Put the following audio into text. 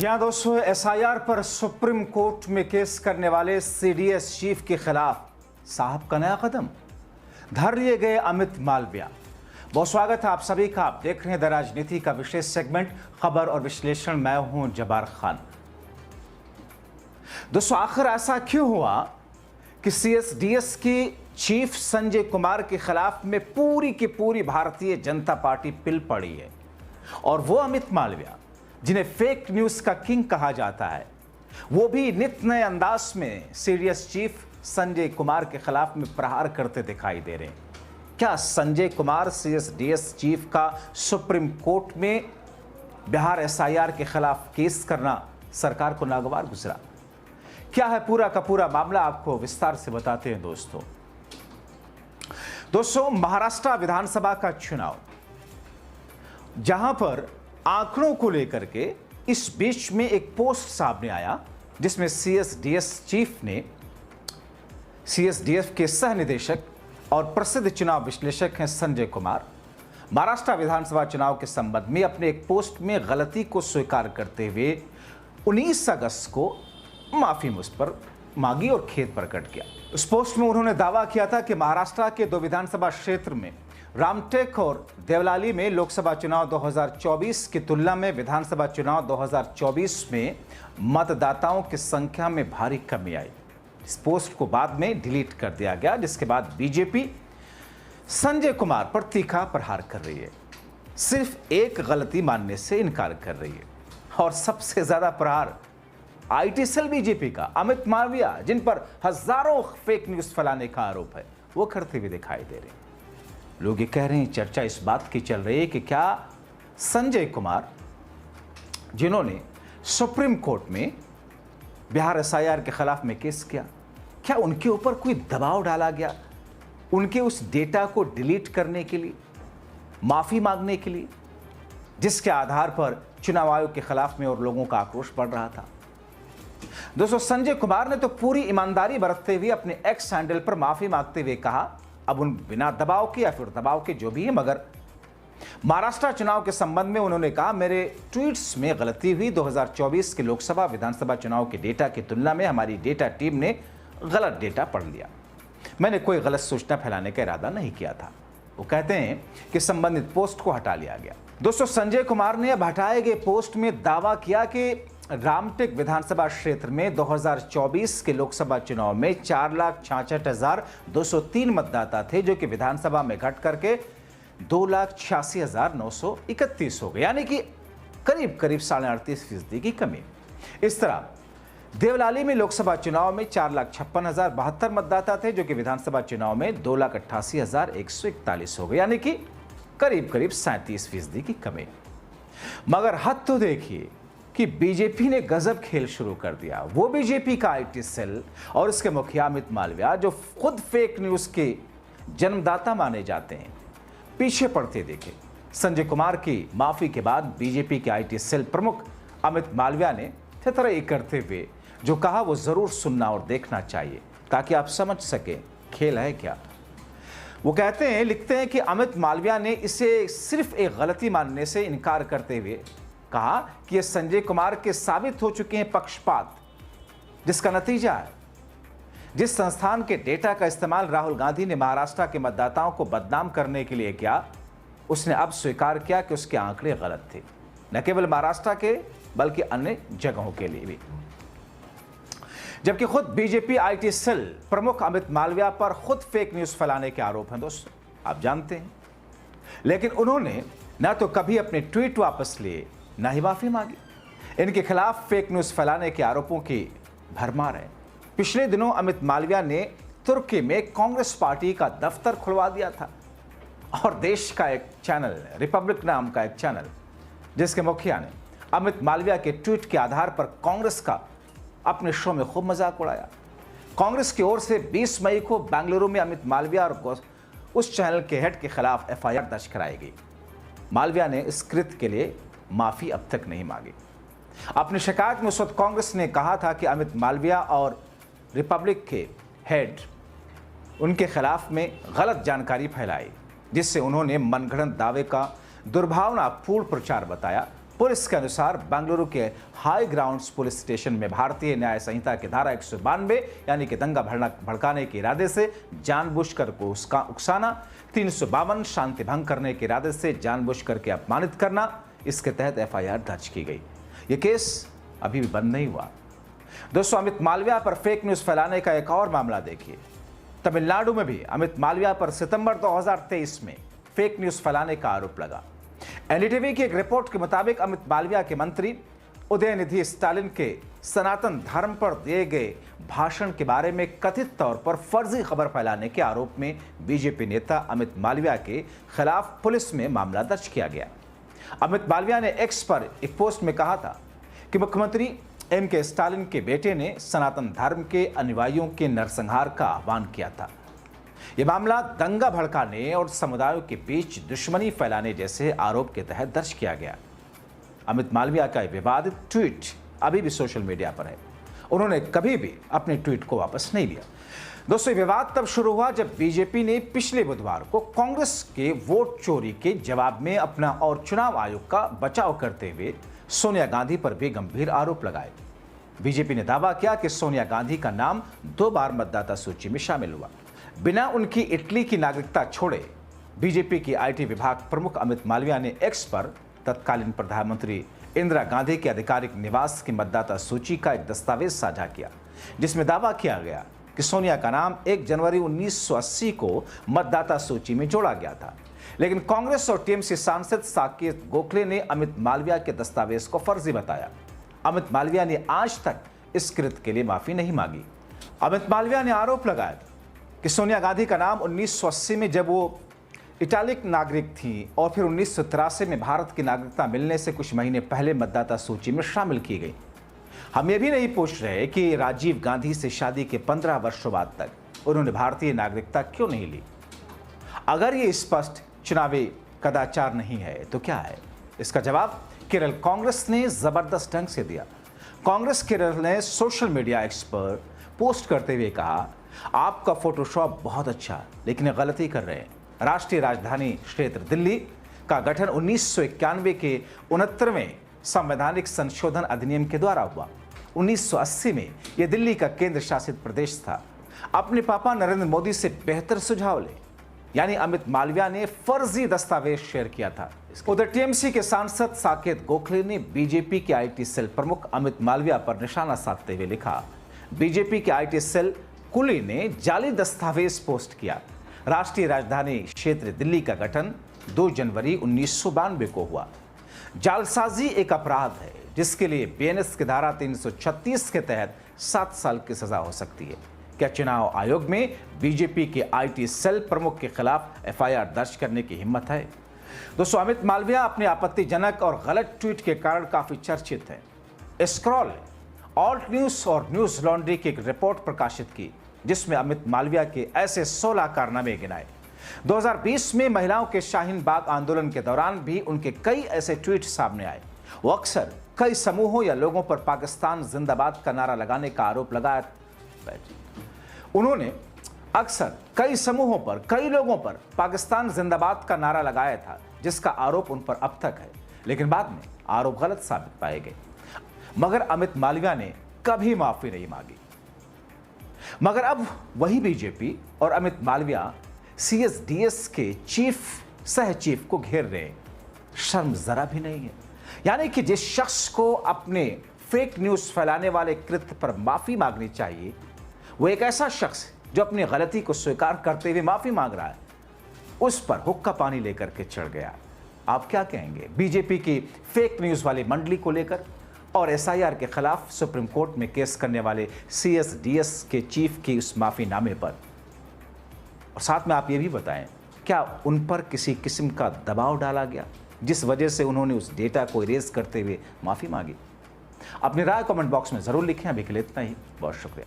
जी हाँ दोस्तों, एसआईआर पर सुप्रीम कोर्ट में केस करने वाले सीडीएस चीफ के खिलाफ साहब का नया कदम, धर लिए गए अमित मालविया। बहुत स्वागत है आप सभी का। आप देख रहे हैं द राजनीति का विशेष सेगमेंट खबर और विश्लेषण। मैं हूं जबार खान। दोस्तों, आखिर ऐसा क्यों हुआ कि सीएसडीएस के चीफ संजय कुमार के खिलाफ में पूरी की पूरी भारतीय जनता पार्टी पिल पड़ी है, और वो अमित मालविया जिन्हें फेक न्यूज का किंग कहा जाता है, वो भी नित नए अंदाज में सीडीएस चीफ संजय कुमार के खिलाफ में प्रहार करते दिखाई दे रहे हैं। क्या संजय कुमार सीएसडीएस चीफ का सुप्रीम कोर्ट में बिहार एसआईआर के खिलाफ केस करना सरकार को नागवार गुजरा? क्या है पूरा का पूरा मामला, आपको विस्तार से बताते हैं दोस्तों, महाराष्ट्र विधानसभा का चुनाव, जहां पर आंकड़ों को लेकर के इस बीच में एक पोस्ट सामने आया जिसमें सीएसडीएस चीफ ने, सीएसडीएस के सह निदेशक और प्रसिद्ध चुनाव विश्लेषक हैं संजय कुमार, महाराष्ट्र विधानसभा चुनाव के संबंध में अपने एक पोस्ट में गलती को स्वीकार करते हुए 19 अगस्त को माफी मुझ पर मांगी और खेद प्रकट किया। उस पोस्ट में उन्होंने दावा किया था कि महाराष्ट्र के 2 विधानसभा क्षेत्र में रामटेक और देवलाली में लोकसभा चुनाव 2024 की तुलना में विधानसभा चुनाव 2024 में मतदाताओं की संख्या में भारी कमी आई। इस पोस्ट को बाद में डिलीट कर दिया गया, जिसके बाद बीजेपी संजय कुमार पर तीखा प्रहार कर रही है, सिर्फ एक गलती मानने से इनकार कर रही है। और सबसे ज्यादा प्रहार आईटी सेल बीजेपी का अमित मालविया, जिन पर हजारों फेक न्यूज फैलाने का आरोप है, वो करते हुए दिखाई दे रहे हैं। लोग ये कह रहे हैं, चर्चा इस बात की चल रही है कि क्या संजय कुमार, जिन्होंने सुप्रीम कोर्ट में बिहार एसआईआर के खिलाफ में केस किया, क्या उनके ऊपर कोई दबाव डाला गया उनके उस डेटा को डिलीट करने के लिए, माफी मांगने के लिए, जिसके आधार पर चुनाव आयोग के खिलाफ में और लोगों का आक्रोश बढ़ रहा था। दोस्तों, संजय कुमार ने तो पूरी ईमानदारी बरतते हुए अपने एक्स हैंडल पर माफी मांगते हुए कहा, अब उन बिना दबाव के या फिर दबाव के जो भी है, मगर महाराष्ट्र चुनाव के संबंध में उन्होंने कहा, मेरे ट्वीट्स में गलती हुई। 2024 के लोकसभा विधानसभा चुनाव के डेटा की तुलना में हमारी डेटा टीम ने गलत डेटा पढ़ लिया। मैंने कोई गलत सूचना फैलाने का इरादा नहीं किया था। वो कहते हैं कि संबंधित पोस्ट को हटा लिया गया। दोस्तों, संजय कुमार ने अब हटाए गए पोस्ट में दावा किया कि रामटेक विधानसभा क्षेत्र में 2024 के लोकसभा चुनाव में 4,66,203 मतदाता थे, जो कि विधानसभा में घट करके 2,86,931 हो गए, यानी कि करीब करीब 38.5% की कमी। इस तरह देवलाली में लोकसभा चुनाव में 4,56,072 मतदाता थे, जो कि विधानसभा चुनाव में 2,88,141 हो गए, यानी कि करीब करीब 37% की कमी। मगर हद तो देखिए कि बीजेपी ने गजब खेल शुरू कर दिया। वो बीजेपी का आईटी सेल और इसके मुखिया अमित मालविया, जो खुद फेक न्यूज के जन्मदाता माने जाते हैं, पीछे पड़ते देखे। संजय कुमार की माफी के बाद बीजेपी के आईटी सेल प्रमुख अमित मालविया ने थेथराई करते हुए जो कहा, वो जरूर सुनना और देखना चाहिए ताकि आप समझ सके खेल है क्या। वो कहते हैं, लिखते हैं कि अमित मालविया ने इसे सिर्फ एक गलती मानने से इनकार करते हुए कहा कि ये संजय कुमार के साबित हो चुके हैं पक्षपात, जिसका नतीजा है जिस संस्थान के डेटा का इस्तेमाल राहुल गांधी ने महाराष्ट्र के मतदाताओं को बदनाम करने के लिए किया, उसने अब स्वीकार किया कि उसके आंकड़े गलत थे, न केवल महाराष्ट्र के बल्कि अन्य जगहों के लिए भी। जबकि खुद बीजेपी आईटी सेल प्रमुख अमित मालविया पर खुद फेक न्यूज फैलाने के आरोप हैं दोस्तों, आप जानते हैं, लेकिन उन्होंने न तो कभी अपने ट्वीट वापस लिए, न ही माफी मांगी। इनके खिलाफ फेक न्यूज फैलाने के आरोपों की भरमार है। पिछले दिनों अमित मालविया ने तुर्की में कांग्रेस पार्टी का दफ्तर खुलवा दिया था, और देश का एक चैनल, रिपब्लिक नाम का एक चैनल, जिसके मुखिया ने अमित मालविया के ट्वीट के आधार पर कांग्रेस का अपने शो में खूब मजाक उड़ाया। कांग्रेस की ओर से 20 मई को बेंगलुरु में अमित मालविया और उस चैनल के हेड के खिलाफ एफआईआर दर्ज कराई गई। मालविया ने इस कृत्य के लिए माफी अब तक नहीं मांगी। अपनी शिकायत में उस वक्त कांग्रेस ने कहा था कि अमित मालविया और रिपब्लिक के हेड उनके खिलाफ में गलत जानकारी फैलाई, जिससे उन्होंने मनगढ़ंत दावे का दुर्भावनापूर्ण प्रचार बताया पुलिस के अनुसार बेंगलुरु के हाई ग्राउंड्स पुलिस स्टेशन में भारतीय न्याय संहिता की धारा 192 यानी कि दंगा भड़काने के इरादे से जानबूझकर को उकसाना, 352 शांति भंग करने के इरादे से जानबूझकर के अपमानित करना, इसके तहत एफआईआर दर्ज की गई। यह केस अभी भी बंद नहीं हुआ। दोस्तों, अमित मालविया पर फेक न्यूज फैलाने का एक और मामला देखिए। तमिलनाडु में भी अमित मालविया पर सितंबर 2023 में फेक न्यूज फैलाने का आरोप लगा। एनडीटीवी की एक रिपोर्ट के मुताबिक अमित मालविया के मंत्री उदयनिधि स्टालिन के सनातन धर्म पर दिए गए भाषण के बारे में कथित तौर पर फर्जी खबर फैलाने के आरोप में बीजेपी नेता अमित मालविया के खिलाफ पुलिस में मामला दर्ज किया गया। अमित मालविया ने एक्स पर एक पोस्ट में कहा था कि मुख्यमंत्री एम.के. स्टालिन के बेटे ने सनातन धर्म के अनुयायियों के नरसंहार का आह्वान किया था। यह मामला दंगा भड़काने और समुदायों के बीच दुश्मनी फैलाने जैसे आरोप के तहत दर्ज किया गया। अमित मालविया का विवादित ट्वीट अभी भी सोशल मीडिया पर है। उन्होंने कभी भी अपने ट्वीट को वापस नहीं लिया। दोस्तों, विवाद तब शुरू हुआ जब बीजेपी ने पिछले बुधवार को कांग्रेस के वोट चोरी के जवाब में अपना और चुनाव आयोग का बचाव करते हुए सोनिया गांधी पर भी गंभीर आरोप लगाए। बीजेपी ने दावा किया कि सोनिया गांधी का नाम 2 बार मतदाता सूची में शामिल हुआ। बिना उनकी इटली की नागरिकता छोड़े बीजेपी की आईटी विभाग प्रमुख अमित मालविया ने एक्स पर तत्कालीन प्रधानमंत्री इंदिरा गांधी के आधिकारिक निवास की मतदाता सूची का एक दस्तावेज साझा किया, जिसमें दावा किया गया कि सोनिया का नाम 1 जनवरी 1980 को मतदाता सूची में जोड़ा गया था। लेकिन कांग्रेस और टीएमसी सांसद साकेत गोखले ने अमित मालविया के दस्तावेज को फर्जी बताया। अमित मालविया ने आज तक इस कृत्य के लिए माफी नहीं मांगी। अमित मालविया ने आरोप लगाया कि सोनिया गांधी का नाम 1980 में जब वो इटालिक नागरिक थी और फिर 1983 में भारत की नागरिकता मिलने से कुछ महीने पहले मतदाता सूची में शामिल की गई। हम ये भी नहीं पूछ रहे कि राजीव गांधी से शादी के 15 वर्षों बाद तक उन्होंने भारतीय नागरिकता क्यों नहीं ली। अगर ये स्पष्ट चुनावी कदाचार नहीं है तो क्या है? इसका जवाब केरल कांग्रेस ने जबरदस्त ढंग से दिया। कांग्रेस केरल ने सोशल मीडिया एक्स पर पोस्ट करते हुए कहा, आपका फोटोशॉप बहुत अच्छा, लेकिन गलती कर रहे हैं। राष्ट्रीय राजधानी क्षेत्र दिल्ली का गठन 1991 के 69वें संवैधानिक संशोधन अधिनियम के द्वारा हुआ। 1980 में यह दिल्ली का केंद्र शासित प्रदेश था। अपने पापा नरेंद्र मोदी से बेहतर सुझाव ले। यानी अमित मालविया ने फर्जी दस्तावेज शेयर किया था। उधर टीएमसी के सांसद साकेत गोखले ने बीजेपी के आईटी सेल प्रमुख अमित मालविया पर निशाना साधते हुए लिखा, बीजेपी के आईटी सेल कुली ने जाली दस्तावेज पोस्ट किया। राष्ट्रीय राजधानी क्षेत्र दिल्ली का गठन 2 जनवरी 1992 को हुआ। जालसाजी एक अपराध है जिसके लिए बीएनएस की धारा 336 के तहत 7 साल की सजा हो सकती है। क्या चुनाव आयोग में बीजेपी के आईटी सेल प्रमुख के खिलाफ एफआईआर दर्ज करने की हिम्मत है? दोस्तों, अमित मालविया अपने आपत्तिजनक और गलत ट्वीट के कारण काफी चर्चित है। स्क्रॉल ऑल्ट न्यूज और न्यूज लॉन्ड्री की एक रिपोर्ट प्रकाशित की जिसमें अमित मालविया के ऐसे 16 कारनामे गिनाए। 2020 में महिलाओं के शाहीन बाग आंदोलन के दौरान भी उनके कई ऐसे ट्वीट सामने आए। वो अक्सर कई समूहों या लोगों पर पाकिस्तान जिंदाबाद का नारा लगाने का आरोप लगाया। उन्होंने अक्सर कई समूहों पर, कई लोगों पर पाकिस्तान जिंदाबाद का नारा लगाया था, जिसका आरोप उन पर अब तक है, लेकिन बाद में आरोप गलत साबित पाए गए। मगर अमित मालविया ने कभी माफी नहीं मांगी। मगर अब वही बीजेपी और अमित मालविया सीएसडीएस के सह चीफ को घेर रहे हैं। शर्म जरा भी नहीं है। यानी कि जिस शख्स को अपने फेक न्यूज फैलाने वाले कृत्य पर माफी मांगनी चाहिए, वो एक ऐसा शख्स जो अपनी गलती को स्वीकार करते हुए माफी मांग रहा है, उस पर हुक्का पानी लेकर के चढ़ गया। आप क्या कहेंगे बीजेपी की फेक न्यूज वाली मंडली को लेकर और एसआईआर के खिलाफ सुप्रीम कोर्ट में केस करने वाले सीएसडीएस के चीफ की उस माफीनामे पर? और साथ में आप ये भी बताएं, क्या उन पर किसी किस्म का दबाव डाला गया जिस वजह से उन्होंने उस डेटा को इरेज करते हुए माफी मांगी? अपनी राय कमेंट बॉक्स में जरूर लिखें। अभी के लिए इतना ही, बहुत शुक्रिया।